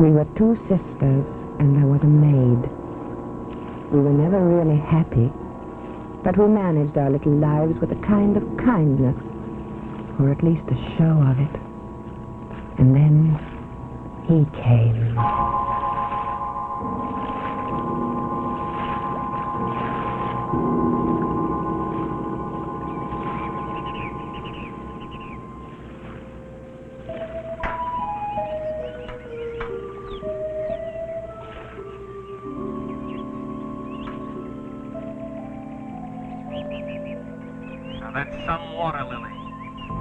We were two sisters, and there was a maid. We were never really happy, but we managed our little lives with a kind of kindness, or at least a show of it. And then he came. That's some water lily.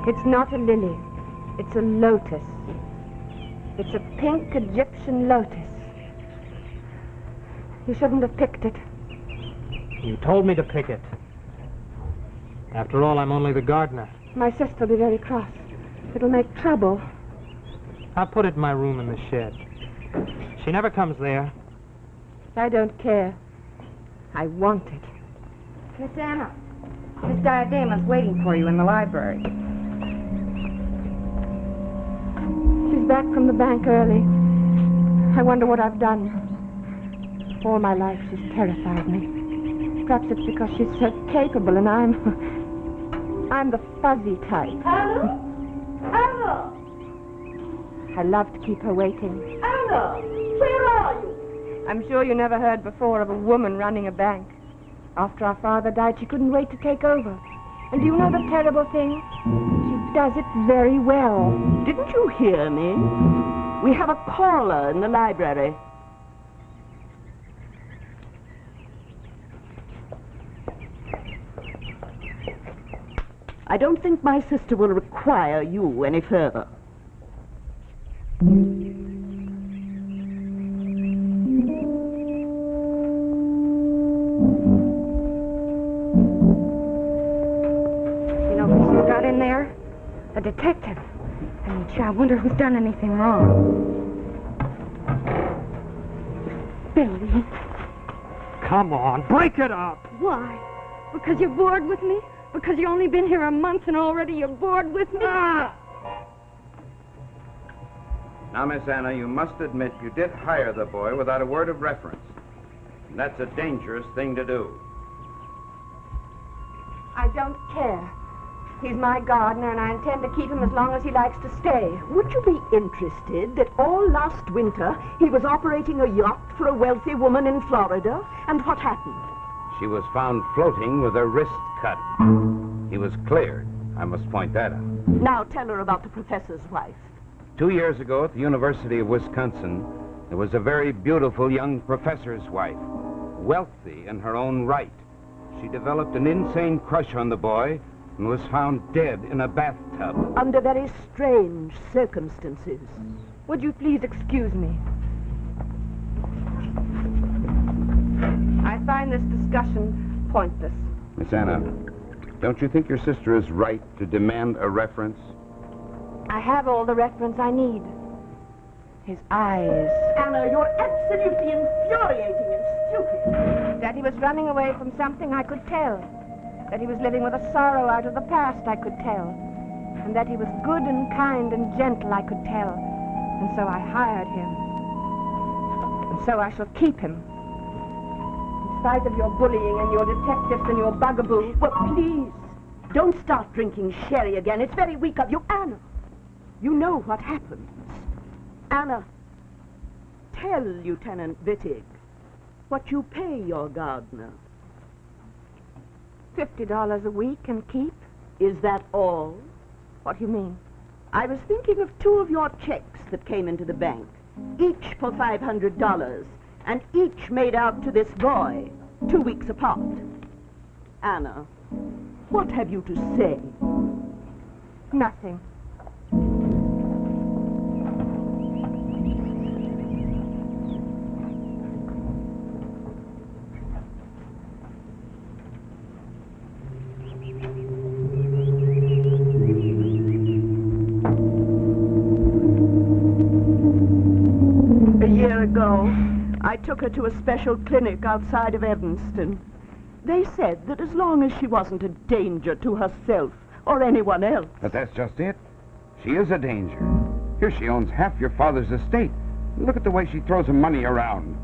It's not a lily. It's a lotus. It's a pink Egyptian lotus. You shouldn't have picked it. You told me to pick it. After all, I'm only the gardener. My sister'll be very cross. It'll make trouble. I'll put it in my room in the shed. She never comes there. I don't care. I want it. Miss Anna, Miss Diadema's waiting for you in the library. She's back from the bank early. I wonder what I've done. All my life she's terrified me. Perhaps it's because she's so capable and I'm the fuzzy type. Anna? Anna! I love to keep her waiting. Anna! Where are you? I'm sure you never heard before of a woman running a bank. After our father died, she couldn't wait to take over. And do you know the terrible thing? She does it very well. Didn't you hear me? We have a caller in the library. I don't think my sister will require you any further. In there, a detective. And gee, I wonder who's done anything wrong. Billy. Come on, break it up! Why? Because you're bored with me? Because you've only been here a month and already you're bored with me? Now, Miss Anna, you must admit you did hire the boy without a word of reference. And that's a dangerous thing to do. I don't care. He's my gardener, and I intend to keep him as long as he likes to stay. Would you be interested that all last winter he was operating a yacht for a wealthy woman in Florida? And what happened? She was found floating with her wrist cut. He was cleared. I must point that out. Now tell her about the professor's wife. 2 years ago at the University of Wisconsin, there was a very beautiful young professor's wife, wealthy in her own right. She developed an insane crush on the boy and was found dead in a bathtub. Under very strange circumstances. Would you please excuse me? I find this discussion pointless. Miss Anna, don't you think your sister is right to demand a reference? I have all the reference I need. His eyes. Anna, you're absolutely infuriating and stupid. That he was running away from something, I could tell. That he was living with a sorrow out of the past, I could tell. And that he was good and kind and gentle, I could tell. And so I hired him. And so I shall keep him. In spite of your bullying and your detectives and your bugaboo. Well, please, don't start drinking sherry again. It's very weak of you. Anna, you know what happens. Anna, tell Lieutenant Wittig what you pay your gardener. $50 a week and keep? Is that all? What do you mean? I was thinking of 2 of your checks that came into the bank, each for $500, and each made out to this boy, 2 weeks apart. Anna, what have you to say? Nothing. I took her to a special clinic outside of Evanston. They said that as long as she wasn't a danger to herself or anyone else. But that's just it. She is a danger. Here she owns half your father's estate. Look at the way she throws her money around.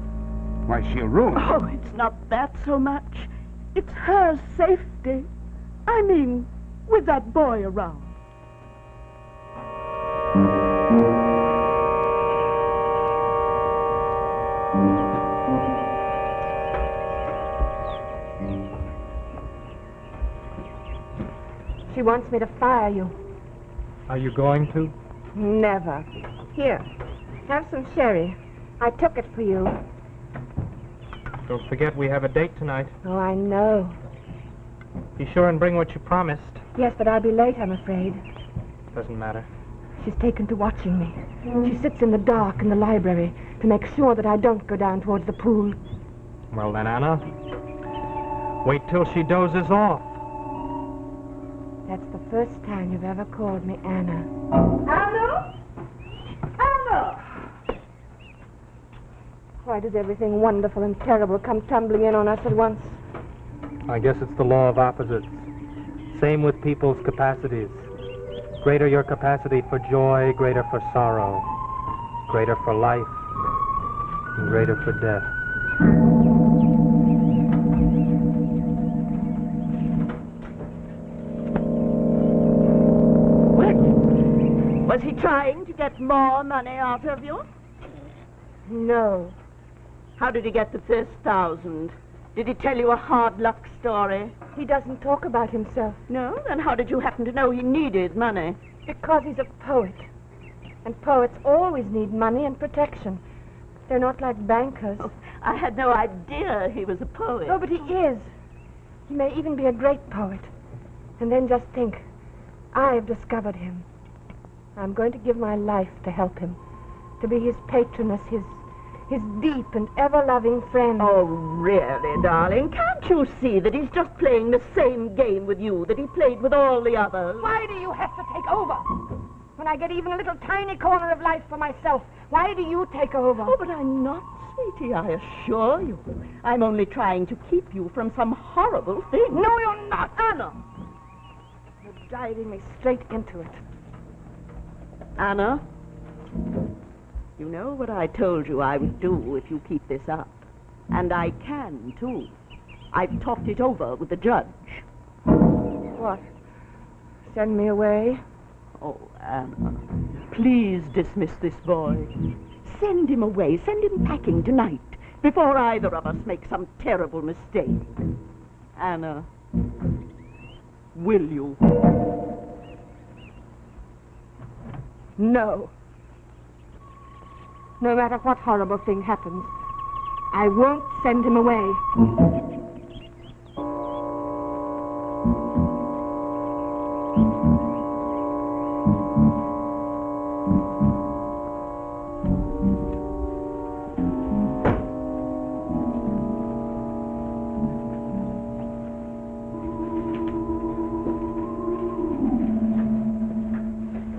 Why, she'll ruin it. Oh, it's not that so much. It's her safety. I mean, with that boy around. She wants me to fire you. Are you going to? Never. Here, have some sherry. I took it for you. Don't forget we have a date tonight. Oh, I know. Be sure and bring what you promised. Yes, but I'll be late, I'm afraid. Doesn't matter. She's taken to watching me. She sits in the dark in the library to make sure that I don't go down towards the pool. Well then, Anna, wait till she dozes off. That's the first time you've ever called me Anna. Anna? Anna! Why does everything wonderful and terrible come tumbling in on us at once? I guess it's the law of opposites. Same with people's capacities. Greater your capacity for joy, greater for sorrow. Greater for life, and greater for death. What? Was he trying to get more money out of you? No. How did he get the first 1,000? Did he tell you a hard luck story? He doesn't talk about himself No? Then how did you happen to know he needed money? because he's a poet. And poets always need money and protection. They're not like bankers. Oh, I had no idea he was a poet. No, but he is. He may even be a great poet. And then just think, I've discovered him. I'm going to give my life to help him, to be his patroness, his deep and ever-loving friend. Oh, really, darling? Can't you see that he's just playing the same game with you that he played with all the others? Why do you have to take over? When I get even a little tiny corner of life for myself, why do you take over? Oh, but I'm not, sweetie, I assure you. I'm only trying to keep you from some horrible thing. No, you're not, Anna. You're driving me straight into it. Anna, you know what I told you I would do if you keep this up. And I can, too. I've talked it over with the judge. What? Send me away? Oh, Anna, please dismiss this boy. Send him away. Send him packing tonight, before either of us make some terrible mistake. Anna, will you? No. No matter what horrible thing happens, I won't send him away.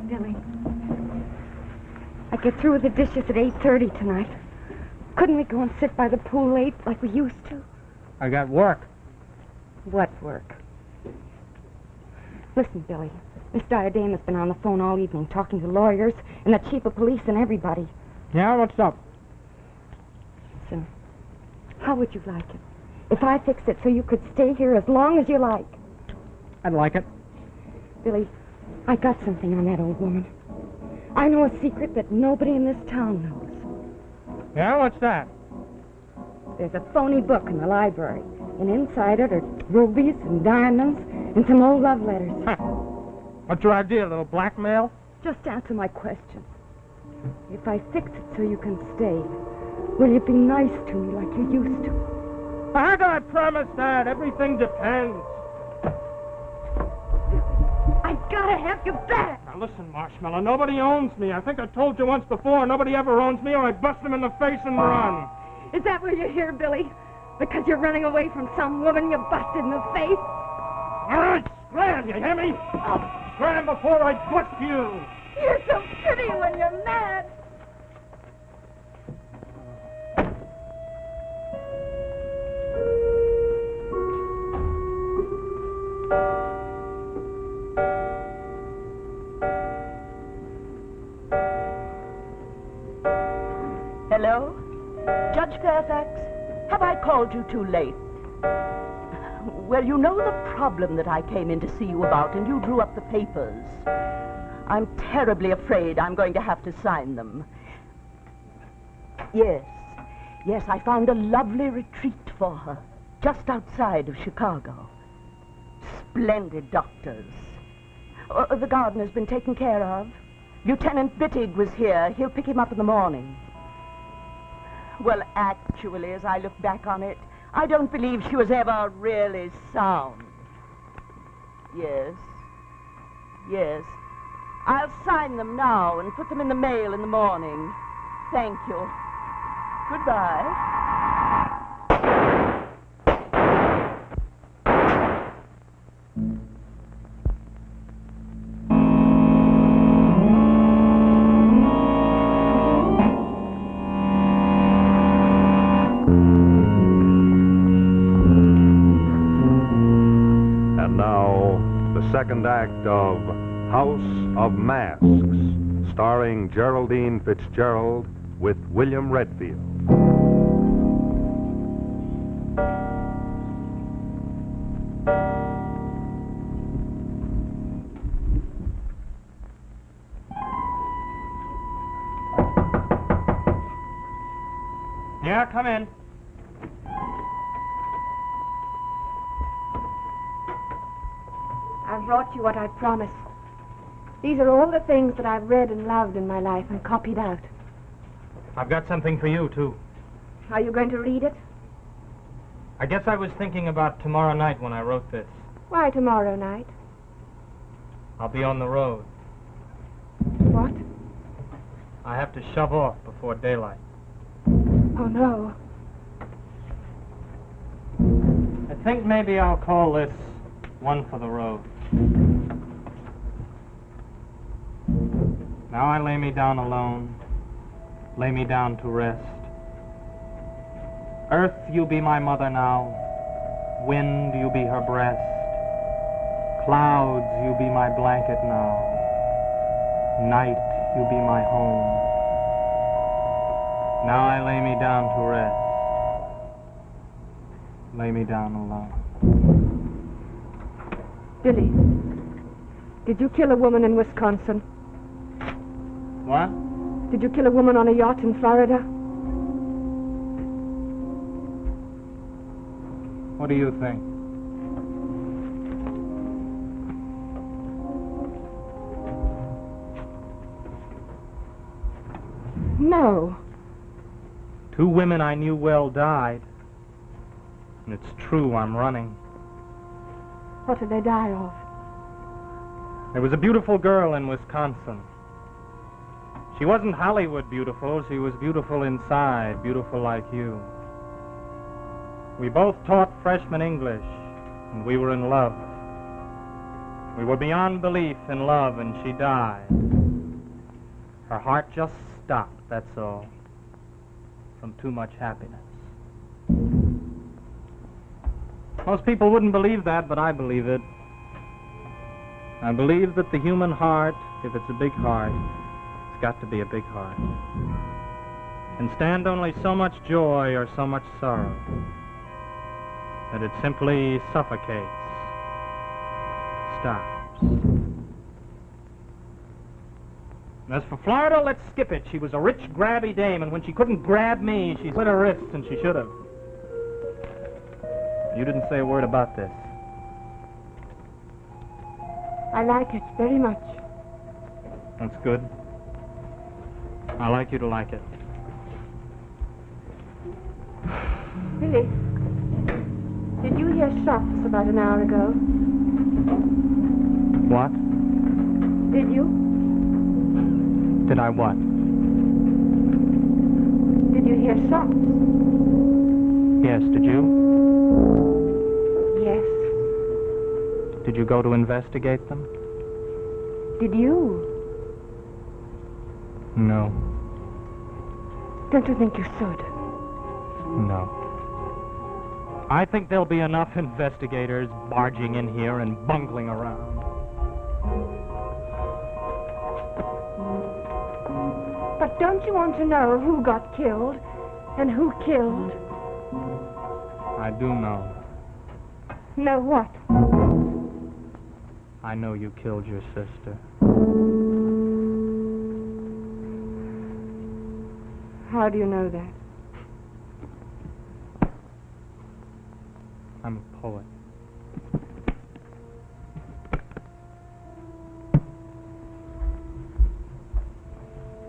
Billy, I get through with the dishes at 8:30 tonight. Couldn't we go and sit by the pool late like we used to? I got work. What work? Listen, Billy. Miss Diadem has been on the phone all evening talking to lawyers and the chief of police and everybody. Yeah, what's up? So, how would you like it if I fixed it so you could stay here as long as you like? I'd like it. Billy, I got something on that old woman. I know a secret that nobody in this town knows. Yeah, what's that? There's a phony book in the library, and inside it are rubies and diamonds and some old love letters. Huh. What's your idea, a little blackmail? Just answer my question. If I fix it so you can stay, will you be nice to me like you used to? How can I promise that? Everything depends. I gotta have you back! Now listen, Marshmallow, nobody owns me. I think I told you once before, nobody ever owns me or I bust them in the face and run. Is that what you're here, Billy? Because you're running away from some woman you busted in the face? All right, scram, you hear me? I'll scram before I bust you. You're so pretty when you're mad. called you too late. Well, you know the problem that I came in to see you about, and you drew up the papers. I'm terribly afraid I'm going to have to sign them. Yes, I found a lovely retreat for her, just outside of Chicago. Splendid doctors. The gardener's been taken care of. Lieutenant Bittig was here. He'll pick him up in the morning. Well, actually, as I look back on it, I don't believe she was ever really sound. Yes. I'll sign them now and put them in the mail in the morning. Thank you. Goodbye. And now, the second act of House of Masks, starring Geraldine Fitzgerald with William Redfield. Yeah, come in. I've brought you what I promised. These are all the things that I've read and loved in my life and copied out. I've got something for you, too. Are you going to read it? I guess I was thinking about tomorrow night when I wrote this. Why tomorrow night? I'll be on the road. What? I have to shove off before daylight. Oh, no. I think maybe I'll call this One for the Road. Now I lay me down alone, lay me down to rest. Earth, you be my mother now, wind, you be her breast. Clouds, you be my blanket now, night, you be my home. Now I lay me down to rest, lay me down alone. Billy, did you kill a woman in Wisconsin? What? Did you kill a woman on a yacht in Florida? What do you think? No. 2 women I knew well died. And it's true, I'm running. What did they die of? There was a beautiful girl in Wisconsin. She wasn't Hollywood beautiful, she was beautiful inside, beautiful like you. We both taught freshman English, and we were in love. We were beyond belief in love, and she died. Her heart just stopped, that's all, from too much happiness. Most people wouldn't believe that, but I believe it. I believe that the human heart, if it's a big heart, it's got to be a big heart, can stand only so much joy or so much sorrow, that it simply suffocates, stops. As for Florida, let's skip it. She was a rich, grabby dame, and when she couldn't grab me, she split her wrists, and she should have. You didn't say a word about this. I like it very much. That's good. I like you to like it. Billy, did you hear shots about an hour ago? What? Did you? Did I what? Did you hear shots? Yes, did you? Yes. Did you go to investigate them? Did you? No. Don't you think you should? No. I think there'll be enough investigators barging in here and bungling around. But don't you want to know who got killed and who killed? I do know. Know what? I know you killed your sister. How do you know that? I'm a poet.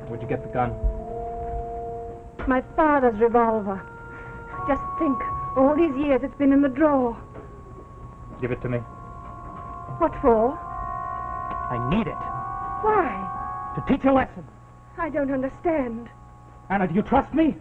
Where'd you get the gun? My father's revolver. Just think, all these years it's been in the drawer. Give it to me. What for? I need it Why? to teach a lesson. I don't understand. Anna, do you trust me?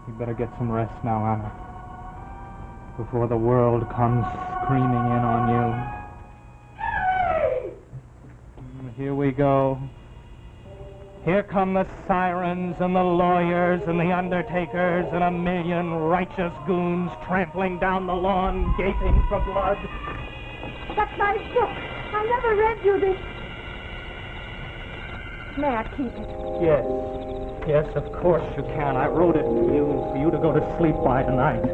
You better get some rest now, Anna, before the world comes screaming in on you. Here we go. Here come the sirens and the lawyers and the undertakers and a million righteous goons trampling down the lawn, gaping for blood. That's my book. I never read you this. May I keep it? Yes. Yes, of course you can. I wrote it for you to go to sleep by tonight.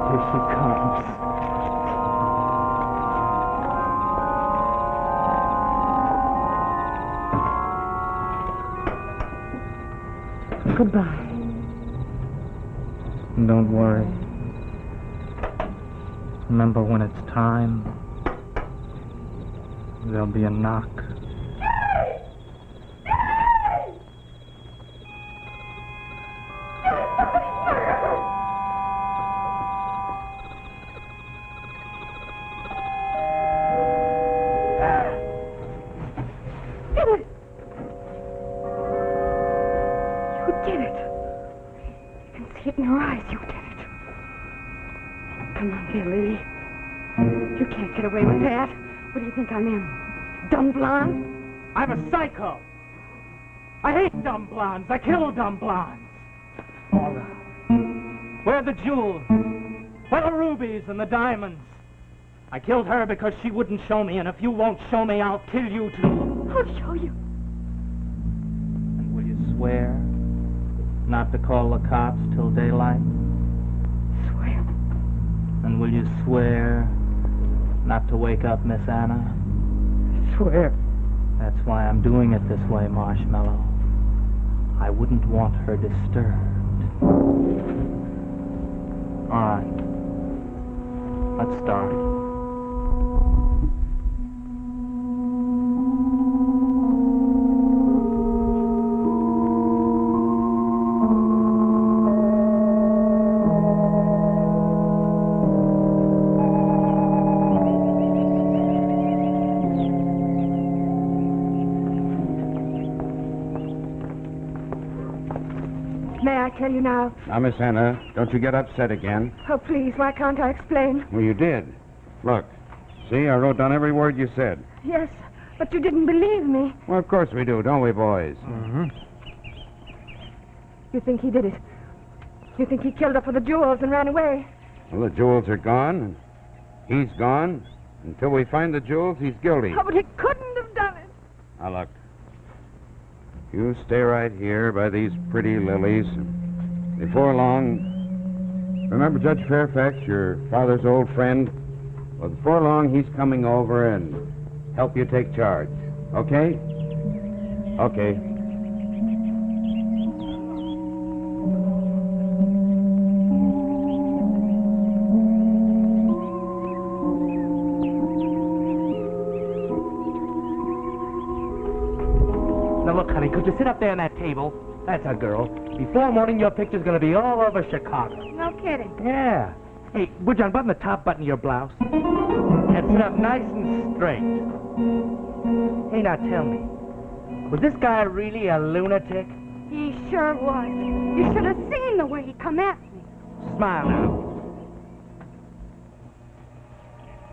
Here she comes. Goodbye. Don't worry. Remember, when it's time, there'll be a knock. You can't get away with that. What do you think I'm in? Dumb blonde? I'm a psycho. I hate dumb blondes. I kill dumb blondes. All right. Where are the jewels? Where are the rubies and the diamonds? I killed her because she wouldn't show me, and if you won't show me, I'll kill you too. I'll show you. And will you swear not to call the cops till daylight? Swear. And will you swear not to wake up Miss Anna? Swear. That's why I'm doing it this way, Marshmallow. I wouldn't want her disturbed. All right. Let's start. May I tell you now? Now, Miss Anna, don't you get upset again. Oh, please, why can't I explain? Well, you did. Look, see, I wrote down every word you said. Yes, but you didn't believe me. Well, of course we do, don't we, boys? Mm-hmm. You think he did it? You think he killed her for the jewels and ran away? Well, the jewels are gone, and he's gone. Until we find the jewels, he's guilty. Oh, but he couldn't have done it. Now, look. You stay right here by these pretty lilies. Before long, remember Judge Fairfax, your father's old friend? Well, before long, he's coming over and help you take charge. Okay? Okay. Now, look, honey, could you sit up there on that table? That's a girl. Before morning, your picture's going to be all over Chicago. No kidding. Yeah. Hey, would you unbutton the top button of your blouse? And sit up nice and straight. Hey, now tell me, was this guy really a lunatic? He sure was. You should have seen the way he come at me. Smile now.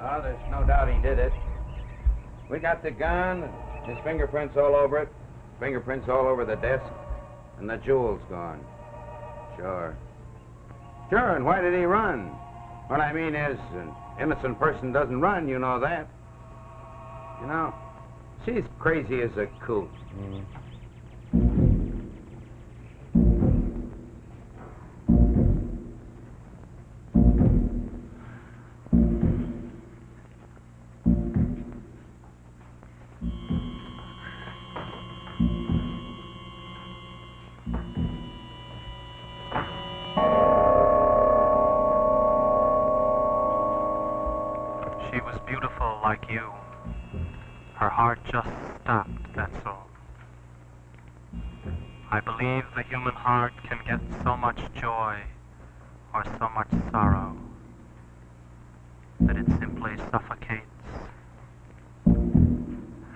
Oh, there's no doubt he did it. We got the gun, his fingerprints all over it, fingerprints all over the desk, and the jewels gone. Sure. Sure, and why did he run? What I mean is, an innocent person doesn't run, you know that. You know, she's crazy as a coot. She was beautiful like you. Her heart just stopped, that's all. I believe the human heart can get so much joy or so much sorrow that it simply suffocates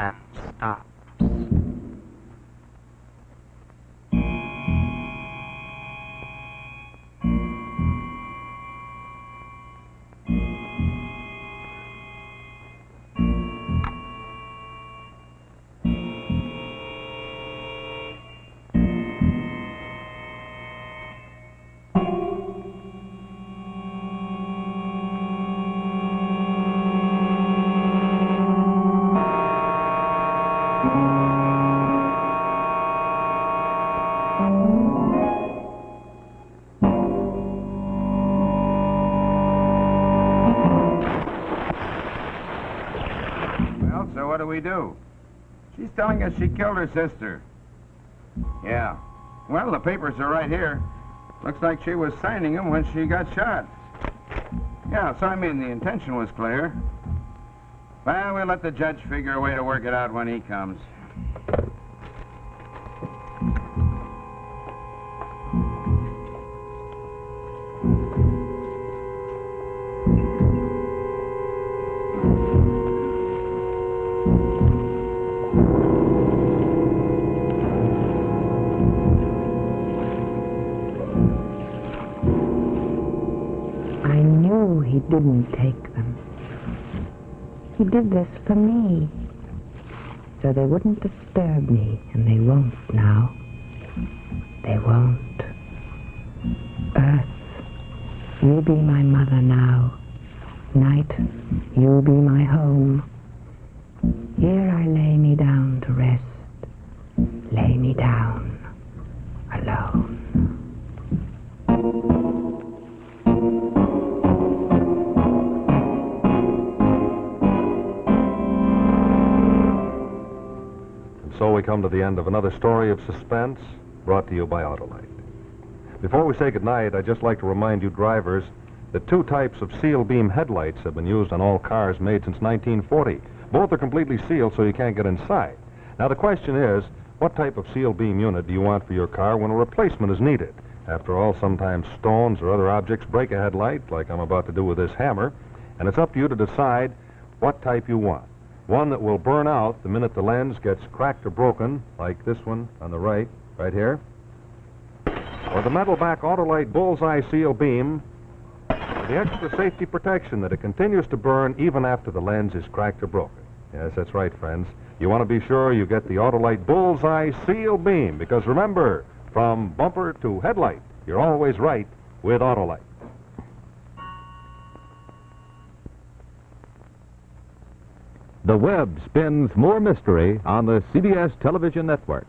and stops. Well, so what do we do? She's telling us she killed her sister. Yeah. Well, the papers are right here. Looks like she was signing them when she got shot. Yeah, so I mean the intention was clear. Well, we'll let the judge figure a way to work it out when he comes. I knew he didn't take them. He did this for me, so they wouldn't disturb me, and they won't now. They won't. Earth, you be my mother now. Night, you be my home. Here I lay me down to rest. Lay me down, alone. So we come to the end of another story of suspense brought to you by Autolite. Before we say goodnight, I'd just like to remind you drivers that two types of seal beam headlights have been used on all cars made since 1940. Both are completely sealed so you can't get inside. Now the question is, what type of seal beam unit do you want for your car when a replacement is needed? After all, sometimes stones or other objects break a headlight, like I'm about to do with this hammer, and it's up to you to decide what type you want. One that will burn out the minute the lens gets cracked or broken, like this one on the right here. Or the metal back Autolite bullseye seal beam with the extra safety protection that it continues to burn even after the lens is cracked or broken. Yes, that's right, friends. You want to be sure you get the Autolite bullseye seal beam, because remember, from bumper to headlight, you're always right with Autolite. The web spins more mystery on the CBS television network.